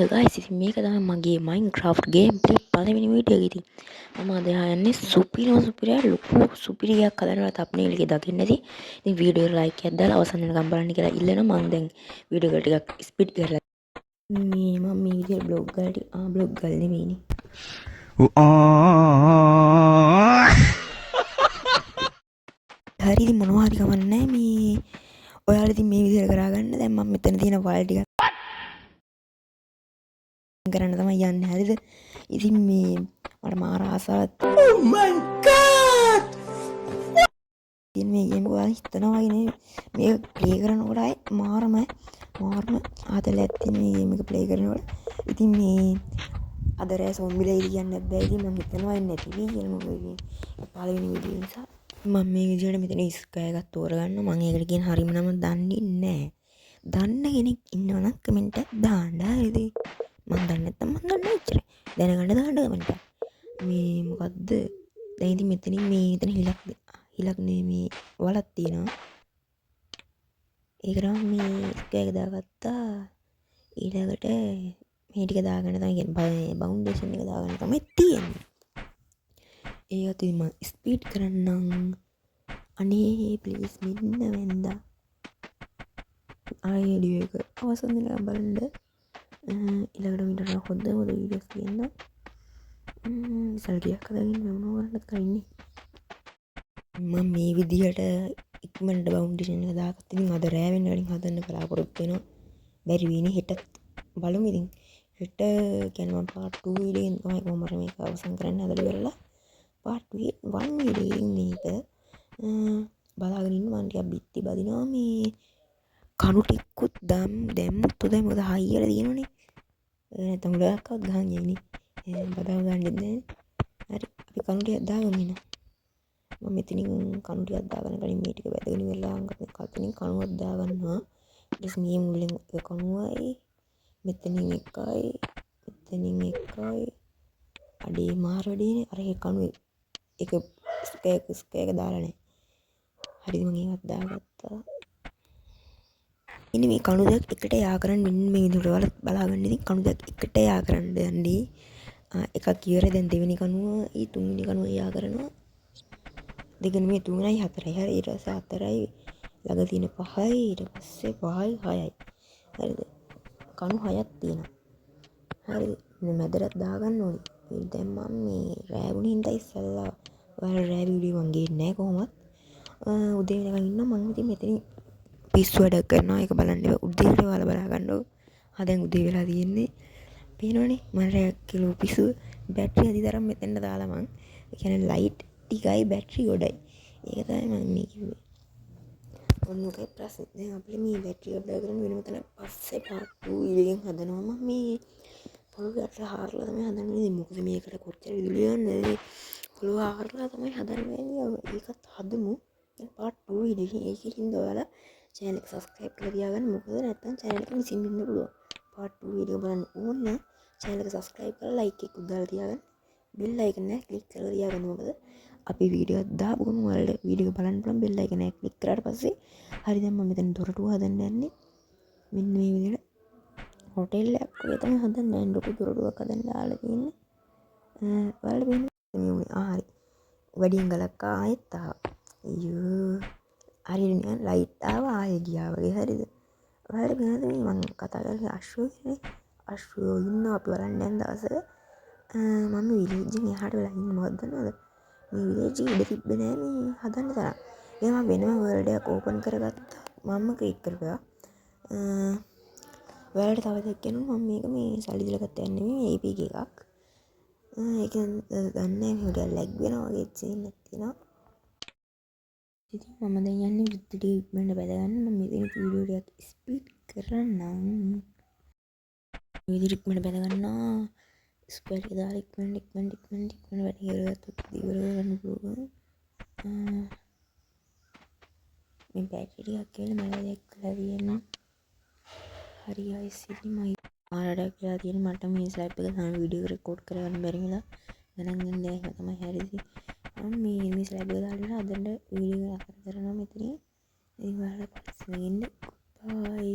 hello guys, ඉතින් මේක තමයි මගේ Minecraft gameplay පළවෙනි වීඩියෝ එක. ඉතින් මම අද යන්නේ සුපිරිය ලොකු සුපිරියක් හදනවා thumbnail එකේ දකින්න ඇති. ඉතින් වීඩියෝ එක like එකක් දාලා අවසන් වෙනකම් බලන්න කියලා ඉල්ලනවා. මම දැන් වීඩියෝ එක ටිකක් ස්පීඩ් කරලා මම මේ විදිහට බ්ලොග් ගල් නෙමෙයිනේ. හරි ඉතින් මොනවා හරි කමන්නේ මේ ඔයාලා ඉතින් මේ විදිහට කරාගන්න. දැන් මම මෙතන තියෙන වල් ටික කරන්න තමයි යන්නේ. හරිද? ඉතින් මේ මට මාර ආසාවක්. Oh my god! ඉතින් මේ ගේම් එක ඔයාලා හිතනවා වගේ නේ මේක ප්ලේ කරනකොට ආයේ මාරම ආතලයක් තියෙන මේ ගේම් එක ප්ලේ කරනකොට. ඉතින් මේ අද රෑ සොම්බිලා ඉන්නේ බෑ. ඉතින් මම හිතනවා එන්නේ නැති වෙයි කියලා. මොකද මේ පළවෙනි වීඩියෝ නිසා මම මේ විදිහට මෙතන ස්කයි එකක් තෝරගන්න. මම ඒකට කියන හරිම නම දන්නේ නැහැ. දන්න කෙනෙක් ඉන්නවනම් කමෙන්ට් එකක් දාන්න. හරිද? මම දන්නේ නැත්නම් මම දන්නේ එච්චරයි. දැනගන්න දාන්න කමෙන්ට් එකක්. මේ මොකද්ද? දැන් ඉතින් මෙතනින් මෙතන හිලක් මේ වලක් තියෙනවා. ඒක නම් මේ ස්කයි එක දාගත්තා. ඊළඟට මේ ටික දාගන්න තමයි කියන්නේ බවුන්ඩේෂන් එක දාගන්න තමයි තියෙන්නේ. ඒකත් ඉතින් මම ස්පීඩ් කරන්නම්. අනේ ප්ලීස් මෙන්න වෙන්දා. ආයේ වීඩියෝ එක අවසන් වෙනකම් බලන්න. ඊළඟට මීට හොඳ වීඩියෝස් තියෙනවා. සල්ටියක් හදාගෙන මොනවා කරන්නද කලින්නේ. මම මේ විදිහට ඉක්මනට බවුන්ඩේෂන් එක දාගත්තා. ඉතින් අද රෑ වෙන වලින් හදන්න බලාපොරොත්තු වෙනවා. බැරි වෙන්නේ හෙටත් බලමු ඉතින්. හෙට කියන්නේ මම part 2 වීඩියෝ එකෙන් තමයි කොහොම හරි මේක අවසන් කරන්න හදලා ඉවරලා part 1 වීඩියෝ එකෙන් මේක බලාගෙන ඉන්න. මම ටිකක් බිත්ති බදිනවා. මේ කණු ටිකකුත් දැම්මුත් හොඳයි. මොකද හයියලා තියෙනවනේ. නැත්නම් උඩයක්වත් ගහන් යන්නේ. බදාව ගන්නෙත් නැහැ. හරි අපි කණු ටිකක් දාගමු එන. මම මෙතනින් කණු ටිකක් දාගන්න කලින් මේ ටික වැදගෙන ඉවරලා කලින් කණුවක් දාගන්නවා. ඊට පස්සේ මේ මුලින් එක කණුවයි මෙතනින් එකයි අඩේ මාර වැඩේනේ. අර ඒ කණුවේ එක ස්කෑක දාලා නැහැ. හරිද? මම ඒවත් දාගත්තා. ඉතින් මේ කණු දෙක එකට යා කරන්න මෙන්න මේ විදිහට වල බලාගන්න. ඉතින් කණු දෙක එකට යා කරන්න යන්නේ. එකක් ඉවරයි. දැන් දෙවෙනි කණුව ඊ තුන්වෙනි කණුව යා කරනවා. දෙකෙන් මේ 3යි 4යි. හරි ඊට පස්සේ 4යි ළඟ තියෙන 5යි ඊට පස්සේ 5යි 6යි. හරිද? කණු 6ක් තියෙනවා. හරිද? මේ මැදට දාගන්න ඕනේ. දැන් මම මේ රෑගුණ හින්දා ඉස්සල්ලා ඔයාලා රෑ වීඩියෝ මං ගේන්නේ නැහැ කොහොමත්. උදේ වෙනකන් ඉන්නවා. මම ඉතින් මෙතනින් පිස්සු වැඩක් කරනවා. ඒක බලන්න උදේට ඔයාලා බලා ගන්නකො. දැන් උදේ වෙලා තියෙන්නේ. පේනවනේ මම රෑ කිලෝ පිස්සු බැටරි අධි තරම් මෙතෙන්ට දාලා මං. ඒ කියන්නේ ලයිට් ටිකයි බැටරි ගොඩයි. ඒක තමයි මම මේ කිව්වේ. ඔන්නෝකේ ප්‍රශ්නේ. දැන් අපි මේ බැටරි අප්ලයි කරන වෙනම තැන පස්සේ part 2 වීඩියෝ එකෙන් හදනවා. මම මේ පොළොව ඇටලා හාරලා තමයි හදන්නේ. මොකද මේකට කොච්චර විදුලිය යන්නේ. පොළොව හාරලා තමයි හදන්නේ. ඒකත් හදමු. දැන් part 2 වීඩියෝ එක ඒකකින් ඔයාලා channel එක subscribe කරලා තියාගන්න. මොකද නැත්තම් channel එක මිසින් වෙන්න පුළුවන්. part 2 වීඩියෝ බලන්න ඕන නම් channel එක subscribe කරලා like එකක් දාලා තියාගන්න. bell icon එක click කරලා තියාගන්න. මොකද අපි වීඩියෝ එකක් දාපු ගමන් ඔයාලට වීඩියෝ එක බලන්න පුළුවන්. bell icon එක click කරාට පස්සේ හරි දැන් මම මෙතන දොරටුව හදන්න යන්නේ. මෙන්න මේ විදිහට හොටෙල් එකක් වගේ තමයි හදන්නේ. ලොකු දොරටුවක් හදන්න දාලා තියෙන්නේ. ඔයාලට වෙන්නේ මේ උනේ. හරි. වැඩියෙන් ගලක් ආයෙත් ආවා. අයියෝ. හරියට නිකන් ලයිට් ආවා ආයෙ ගියා වගේ. හරිද? ඔයාලට වෙනද මේ මම කතා කරන්නේ අශ්වයනේ. අශ්වයෝ ඉන්නවා අපි බලන්න යන දවසක. මම විලේජ් එකෙන් එහාට වෙලා ඉන්නේ. මොකද දන්නවද? මේ විලේජ් එක ඉඳ තිබ්බේ නෑ මේ හදන්න තරම්. ඒ මම වෙනම වර්ල්ඩ් එකක් ඕපන් කරගත්තා. මම ක්ලික් කරපුවා. ඔයාලට තව දෙයක් කියනවා. මම මේක මේ සල්ලි දීලා ගත්ත යන්නේ නෙමෙයි APK එකක්. ඒක දන්නේ නැහැ මේක ලැග් වෙනවා වගේ සීන් එකක් තියෙනවා. ඉතින් මම දැන් යන්නේ විදුලි ඉක්මනට බැලගන්න. මම මෙතන වීඩියෝ එකක් ස්පීඩ් කරන්නම්. විදුලි ඉක්මනට බැලගන්නවා. ස්පීඩ් එක දාලා ඉක්මනට වැඩ කරගත්තොත් ඉවර කරන්න පුළුවන්. මේ බැටරි ටිකක් කියලා මම දෙයක් කරලා තියෙනවා. හරි guys ඉතින් මම ආරඩක් කරලා තියෙන මට මේ ස්ලයිඩ් එක තමයි වීඩියෝ රෙකෝඩ් කරගන්න බැරි වෙලා ගණන් ගන්න දැන් ඒක තමයි හරිද මම මේ ස්ලයිඩ් එක දාලා හදන්න වීඩියෝ එක කරනවා මෙතනින් ඉතින් ඔයාලා පස්සේ ඉන්න බයි